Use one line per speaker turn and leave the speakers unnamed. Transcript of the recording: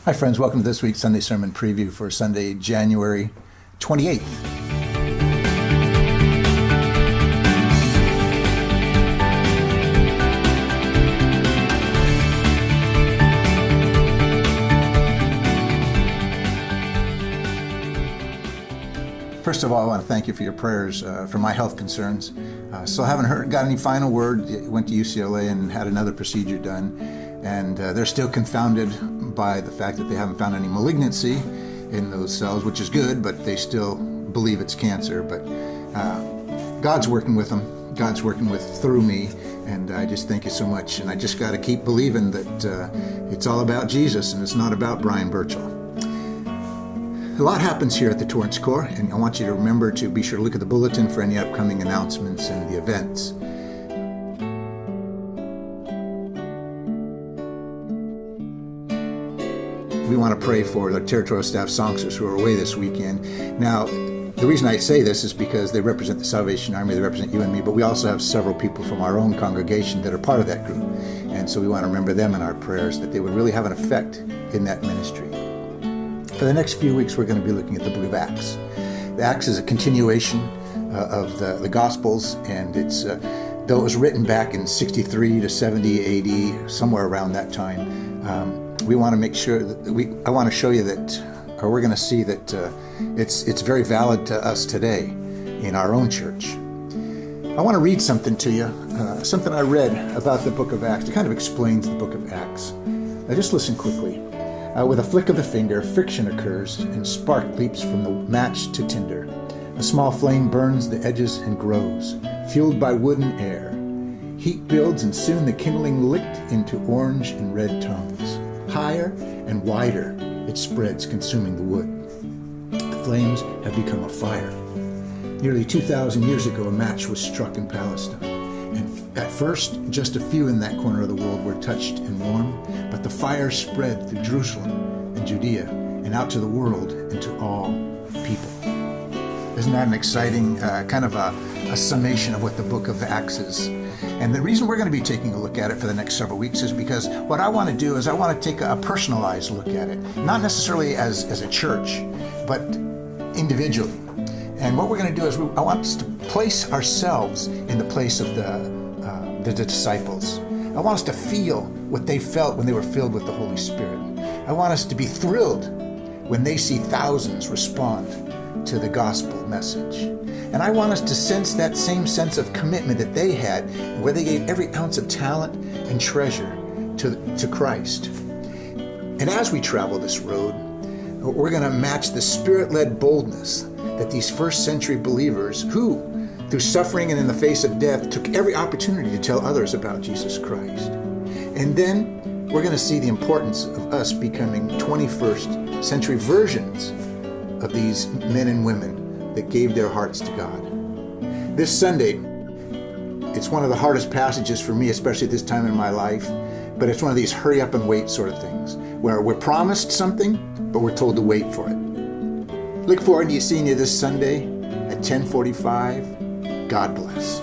Hi friends, welcome to this week's Sunday Sermon Preview for Sunday, January 28th. First of all, I want to thank you for your prayers for my health concerns. Still haven't got any final word. Went to UCLA and had another procedure done, and they're still confounded by the fact that they haven't found any malignancy in those cells, which is good, but they still believe it's cancer. But God's working with them. God's working through me, and I just thank you so much. And I just got to keep believing that it's all about Jesus and it's not about Brian Bearchell. A lot happens here at the Torrance Corps, and I want you to remember to be sure to look at the bulletin for any upcoming announcements and the events. We want to pray for the territorial staff songsters who are away this weekend. Now, the reason I say this is because they represent the Salvation Army, they represent you and me, but we also have several people from our own congregation that are part of that group. And so we want to remember them in our prayers, that they would really have an effect in that ministry. For the next few weeks, we're going to be looking at the book of Acts. The Acts is a continuation of the Gospels, and it's though it was written back in 63 to 70 AD, somewhere around that time. We want to make sure that I want to show you that, or we're going to see that it's very valid to us today in our own church. I want to read something to you, something I read about the book of Acts. It kind of explains the book of Acts. Now just listen quickly. With a flick of the finger, friction occurs, and spark leaps from the match to tinder. A small flame burns the edges and grows, fueled by wood and air. Heat builds, and soon the kindling licked into orange and red tones. Higher and wider it spreads, consuming the wood. The flames have become a fire. Nearly 2,000 years ago, a match was struck in Palestine. And at first, just a few in that corner of the world were touched and warmed, but the fire spread through Jerusalem and Judea and out to the world and to all people. Isn't that an exciting kind of a summation of what the book of Acts is? And the reason we're going to be taking a look at it for the next several weeks is because what I want to do is I want to take a personalized look at it, not necessarily as a church, but individually. And what we're going to do is I want us to place ourselves in the place of the disciples. I want us to feel what they felt when they were filled with the Holy Spirit. I want us to be thrilled when they see thousands respond to the gospel message. And I want us to sense that same sense of commitment that they had, where they gave every ounce of talent and treasure to Christ. And as we travel this road, we're going to match the Spirit-led boldness that these first century believers who, through suffering and in the face of death, took every opportunity to tell others about Jesus Christ. And then we're going to see the importance of us becoming 21st century versions of these men and women that gave their hearts to God. This Sunday, it's one of the hardest passages for me, especially at this time in my life, but it's one of these hurry up and wait sort of things, where we're promised something, but we're told to wait for it. Look forward to seeing you this Sunday at 10:45. God bless.